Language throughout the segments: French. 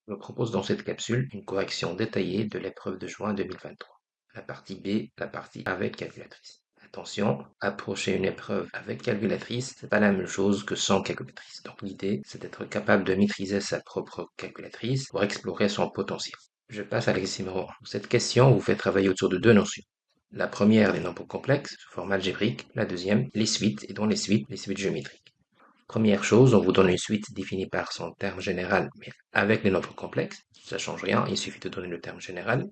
Je vous propose dans cette capsule une correction détaillée de l'épreuve de juin 2023. La partie B, la partie avec calculatrice. Attention, approcher une épreuve avec calculatrice, c'est pas la même chose que sans calculatrice. Donc l'idée, c'est d'être capable de maîtriser sa propre calculatrice pour explorer son potentiel. Je passe à l'exercice numéro 1. Cette question vous fait travailler autour de deux notions. La première, les nombres complexes, sous forme algébrique. La deuxième, les suites, et dans les suites géométriques. Première chose, on vous donne une suite définie par son terme général, mais avec les nombres complexes. Ça change rien, il suffit de donner le terme général.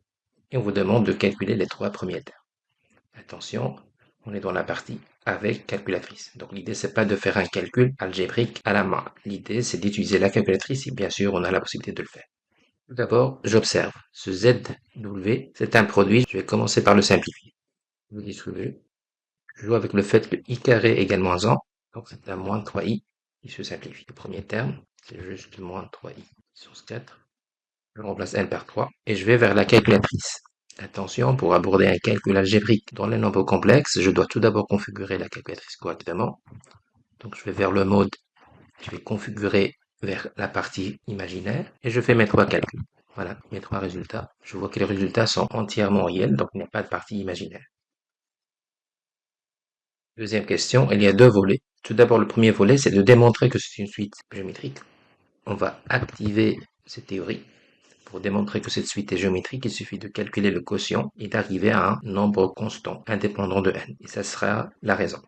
Et on vous demande de calculer les trois premiers termes. Attention, on est dans la partie avec calculatrice. Donc l'idée, c'est pas de faire un calcul algébrique à la main. L'idée, c'est d'utiliser la calculatrice et bien sûr, on a la possibilité de le faire. Tout d'abord, j'observe. Ce ZW, c'est un produit. Je vais commencer par le simplifier. Je vous distribue. Je joue avec le fait que i carré égale moins 1. Donc c'est un moins 3i qui se simplifie. Le premier terme, c'est juste moins 3i sur 4. Je remplace n par 3 et je vais vers la calculatrice. Attention, pour aborder un calcul algébrique dans les nombres complexes, je dois tout d'abord configurer la calculatrice correctement. Donc je vais vers le mode, je vais configurer vers la partie imaginaire et je fais mes trois calculs. Voilà, mes trois résultats. Je vois que les résultats sont entièrement réels, donc il n'y a pas de partie imaginaire. Deuxième question, il y a deux volets. Tout d'abord, le premier volet, c'est de démontrer que c'est une suite géométrique. On va activer cette théorie. Pour démontrer que cette suite est géométrique, il suffit de calculer le quotient et d'arriver à un nombre constant, indépendant de n. Et ça sera la raison.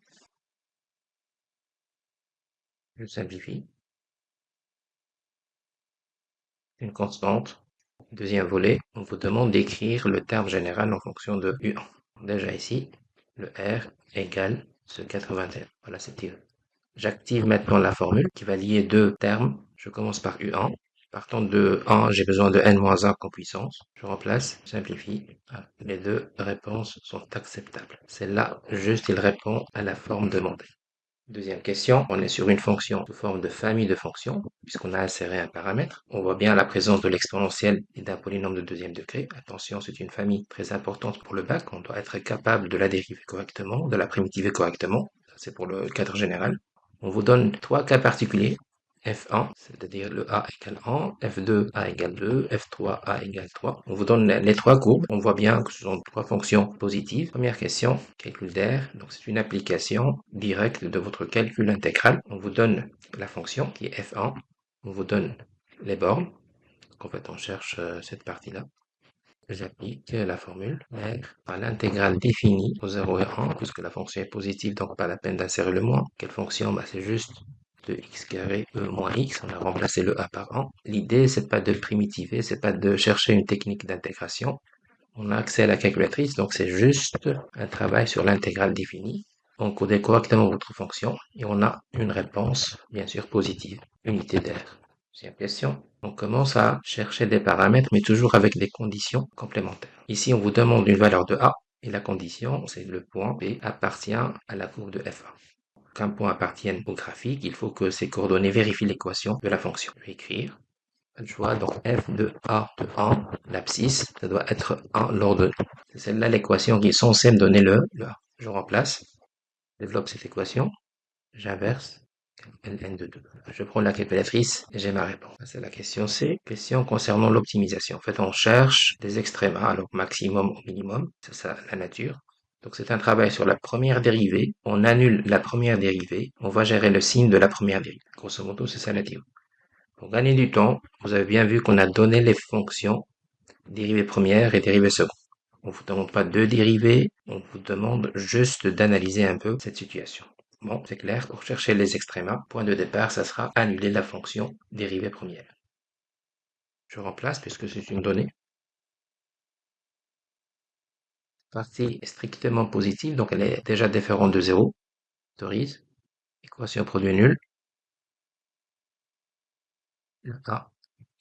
Je simplifie. Une constante. Deuxième volet, on vous demande d'écrire le terme général en fonction de U1. Déjà ici, le R égale ce 81. Voilà, c'est tiré. J'active maintenant la formule qui va lier deux termes. Je commence par U1. Partant de 1, j'ai besoin de n-1 en puissance. Je remplace, simplifie. Les deux réponses sont acceptables. Celle-là, juste, il répond à la forme demandée. Deuxième question, on est sur une fonction sous forme de famille de fonctions, puisqu'on a inséré un paramètre. On voit bien la présence de l'exponentielle et d'un polynôme de deuxième degré. Attention, c'est une famille très importante pour le bac. On doit être capable de la dériver correctement, de la primitiver correctement. C'est pour le cadre général. On vous donne trois cas particuliers. F1, c'est-à-dire le A égale 1, F2, A égale 2, F3, A égale 3. On vous donne les trois courbes. On voit bien que ce sont trois fonctions positives. Première question, calcul d'air. Donc c'est une application directe de votre calcul intégral. On vous donne la fonction qui est F1. On vous donne les bornes. Donc en fait, on cherche cette partie-là. J'applique la formule R par l'intégrale définie au 0 et 1, puisque la fonction est positive, donc pas la peine d'insérer le moins. Quelle fonction? C'est juste de x carré e moins x, on a remplacé le a par 1. L'idée, c'est pas de primitiver, c'est pas de chercher une technique d'intégration. On a accès à la calculatrice, donc c'est juste un travail sur l'intégrale définie. On code correctement votre fonction et on a une réponse, bien sûr, positive, unité d'air. Deuxième question. On commence à chercher des paramètres, mais toujours avec des conditions complémentaires. Ici, on vous demande une valeur de A, et la condition, c'est le point B appartient à la courbe de F1. Qu'un point appartienne au graphique, il faut que ces coordonnées vérifient l'équation de la fonction. Je vais écrire. Je vois donc f de a de 1, l'abscisse, ça doit être 1 l'ordonnée. C'est celle-là l'équation qui est censée me donner le A. Je remplace, développe cette équation, j'inverse, ln de 2. Je prends la calculatrice et j'ai ma réponse. C'est la question C. Question concernant l'optimisation. En fait, on cherche des extrémas, alors maximum ou minimum, c'est ça la nature. Donc c'est un travail sur la première dérivée. On annule la première dérivée. On va gérer le signe de la première dérivée. Grosso modo, c'est ça la théorie. Pour gagner du temps, vous avez bien vu qu'on a donné les fonctions dérivée première et dérivée seconde. On ne vous demande pas de dérivées, on vous demande juste d'analyser un peu cette situation. Bon, c'est clair, pour chercher les extrémas, point de départ, ça sera annuler la fonction dérivée première. Je remplace puisque c'est une donnée. Partie est strictement positive, donc elle est déjà différente de 0. Autorise. Équation produit nul. Le A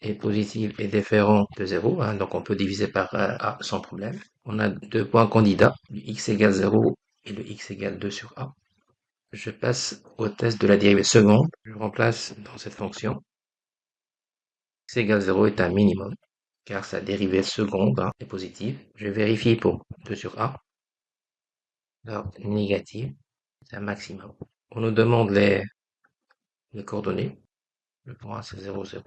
est positif et différent de 0, hein, donc on peut diviser par A sans problème. On a deux points candidats, le x égale 0 et le x égale 2 sur A. Je passe au test de la dérivée seconde. Je remplace dans cette fonction. X égale 0 est un minimum, car sa dérivée seconde est positive. Je vérifie pour 2 sur A. Alors, négative, c'est un maximum. On nous demande les coordonnées. Le point c'est 0, 0.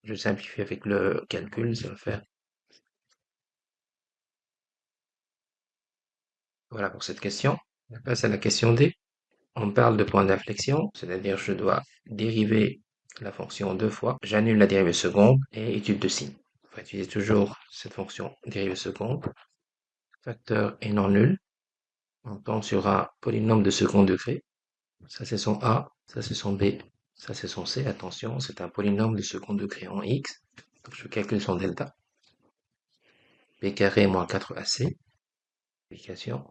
Je simplifie avec le calcul, ça va faire. Voilà pour cette question. On passe à la question D. On parle de point d'inflexion, c'est-à-dire je dois dériver la fonction deux fois. J'annule la dérivée seconde et étude de signe. On va utiliser toujours cette fonction dérivée seconde. Facteur est non nul. On tombe sur un polynôme de second degré. Ça c'est son A, ça c'est son B, ça c'est son C. Attention, c'est un polynôme de second degré en X. Donc je calcule son delta. B carré moins 4AC. Application.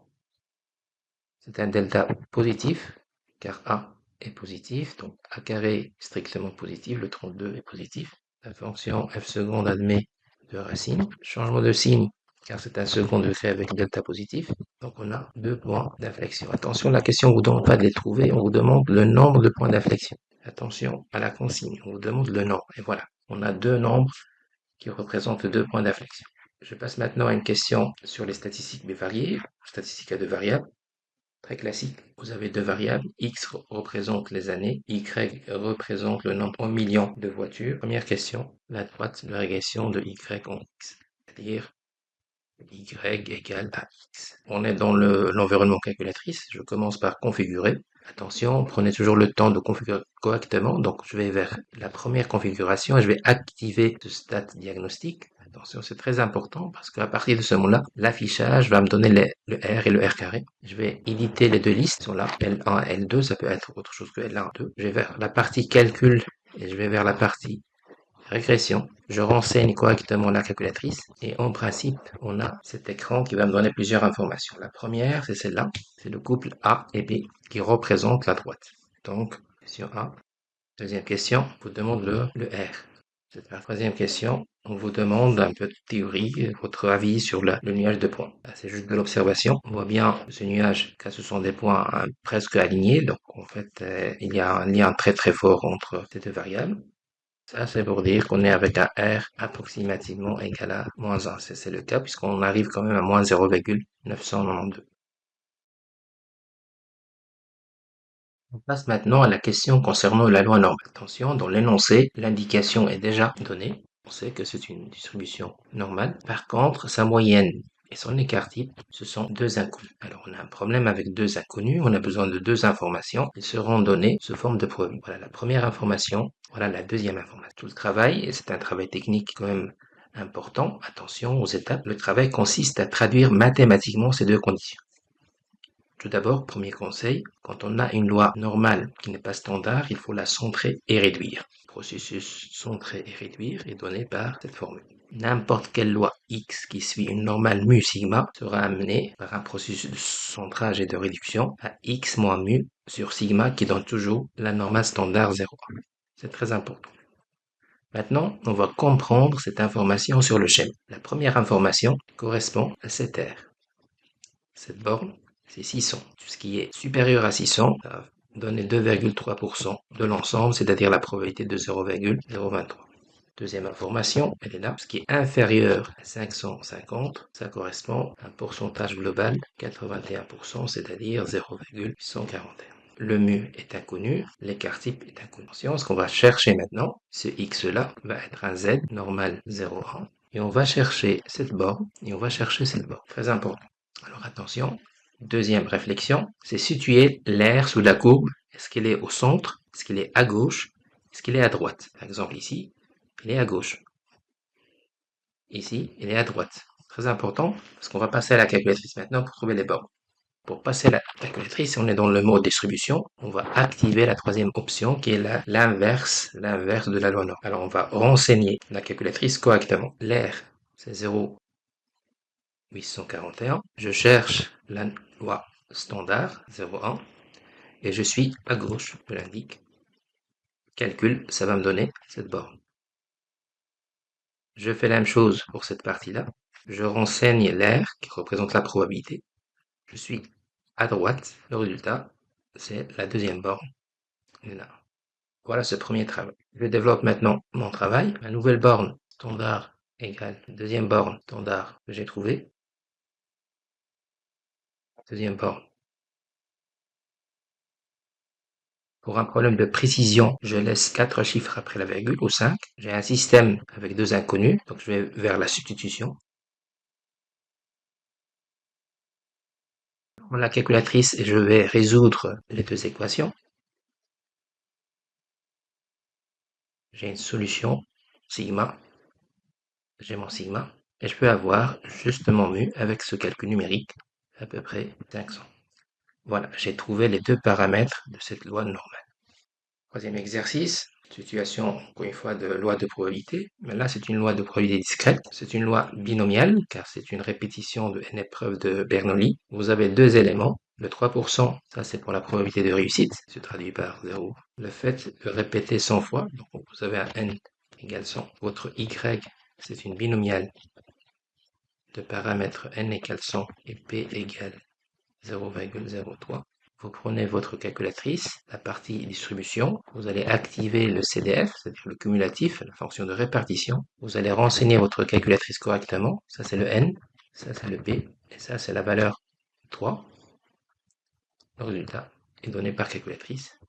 C'est un delta positif, car A est positif, donc A carré est strictement positif, le 32 est positif. La fonction f seconde admet deux racines. Changement de signe, car c'est un second degré avec delta positif. Donc on a deux points d'inflexion. Attention, la question ne vous demande pas de les trouver, on vous demande le nombre de points d'inflexion. Attention à la consigne, on vous demande le nombre. Et voilà, on a deux nombres qui représentent deux points d'inflexion. Je passe maintenant à une question sur les statistiques bivariées, statistiques à deux variables. Très classique, vous avez deux variables, x représente les années, y représente le nombre en millions de voitures. Première question, la droite de la régression de y en x, c'est-à-dire y égale à x. On est dans l'environnement calculatrice, je commence par configurer. Attention, prenez toujours le temps de configurer correctement, donc je vais vers la première configuration et je vais activer ce stat diagnostic. Attention, c'est très important parce qu'à partir de ce moment-là, l'affichage va me donner le R et le R carré. Je vais éditer les deux listes, sont là, L1 et L2, ça peut être autre chose que L1 et L2. Je vais vers la partie calcul et je vais vers la partie régression. Je renseigne correctement la calculatrice et en principe, on a cet écran qui va me donner plusieurs informations. La première, c'est celle-là, c'est le couple A et B qui représente la droite. Donc, question A. Deuxième question, on vous demande le R. C'est la troisième question. On vous demande un peu de théorie, votre avis sur le nuage de points. C'est juste de l'observation. On voit bien ce nuage, car ce sont des points presque alignés. Donc, en fait, il y a un lien très très fort entre ces deux variables. Ça, c'est pour dire qu'on est avec un R approximativement égal à moins 1. C'est le cas puisqu'on arrive quand même à moins 0,992. On passe maintenant à la question concernant la loi normale. Attention, dans l'énoncé, l'indication est déjà donnée. On sait que c'est une distribution normale. Par contre, sa moyenne et son écart type, ce sont deux inconnus. Alors, on a un problème avec deux inconnus. On a besoin de deux informations. Ils seront données sous forme de probabilité. Voilà la première information. Voilà la deuxième information. Tout le travail, et c'est un travail technique quand même important. Attention aux étapes. Le travail consiste à traduire mathématiquement ces deux conditions. Tout d'abord, premier conseil, quand on a une loi normale qui n'est pas standard, il faut la centrer et réduire. Le processus centrer et réduire est donné par cette formule. N'importe quelle loi x qui suit une normale mu sigma sera amenée par un processus de centrage et de réduction à x moins mu sur sigma qui donne toujours la normale standard 0. C'est très important. Maintenant, on va comprendre cette information sur le schéma. La première information correspond à cette R. Cette borne, c'est 600. Tout ce qui est supérieur à 600 va donner 2,3% de l'ensemble, c'est-à-dire la probabilité de 0,023. Deuxième information, elle est là. Ce qui est inférieur à 550, ça correspond à un pourcentage global 81%, c'est-à-dire 0,141. Le mu est inconnu, l'écart type est inconnu. Ce qu'on va chercher maintenant, ce x-là va être un z normal 0,1. Et on va chercher cette borne, et on va chercher cette borne. Très important. Alors attention, deuxième réflexion, c'est situer l'air sous la courbe. Est-ce qu'il est au centre? Est-ce qu'il est à gauche? Est-ce qu'il est à droite? Par exemple ici, il est à gauche. Ici, il est à droite. Très important, parce qu'on va passer à la calculatrice maintenant pour trouver les bornes. Pour passer à la calculatrice, on est dans le mode distribution. On va activer la troisième option qui est l'inverse de la loi normale. Alors on va renseigner la calculatrice correctement. L'air, c'est 0,841. Je cherche la loi standard 0,1 et je suis à gauche, je l'indique. Calcul, ça va me donner cette borne. Je fais la même chose pour cette partie-là. Je renseigne l'air qui représente la probabilité. Je suis à droite. Le résultat, c'est la deuxième borne. Là. Voilà ce premier travail. Je développe maintenant mon travail. Ma nouvelle borne standard égale deuxième borne standard que j'ai trouvée. Deuxième borne Pour un problème de précision, je laisse 4 chiffres après la virgule ou 5. J'ai un système avec 2 inconnus, donc je vais vers la substitution. Je prends la calculatrice et je vais résoudre les deux équations. J'ai une solution, sigma, j'ai mon sigma, et je peux avoir juste mon mu avec ce calcul numérique, à peu près 500. Voilà, j'ai trouvé les deux paramètres de cette loi normale. Troisième exercice, situation, encore une fois, de loi de probabilité, mais là c'est une loi de probabilité discrète, c'est une loi binomiale, car c'est une répétition de n épreuves de Bernoulli. Vous avez deux éléments, le 3%, ça c'est pour la probabilité de réussite, se traduit par 0. Le fait de répéter 100 fois, donc vous avez un n égale 100. Votre y, c'est une binomiale de paramètres n égale 100 et p égale 0,03. Vous prenez votre calculatrice, la partie distribution, vous allez activer le CDF, c'est-à-dire le cumulatif, la fonction de répartition. Vous allez renseigner votre calculatrice correctement. Ça, c'est le N, ça, c'est le P, et ça, c'est la valeur 3. Le résultat est donné par calculatrice.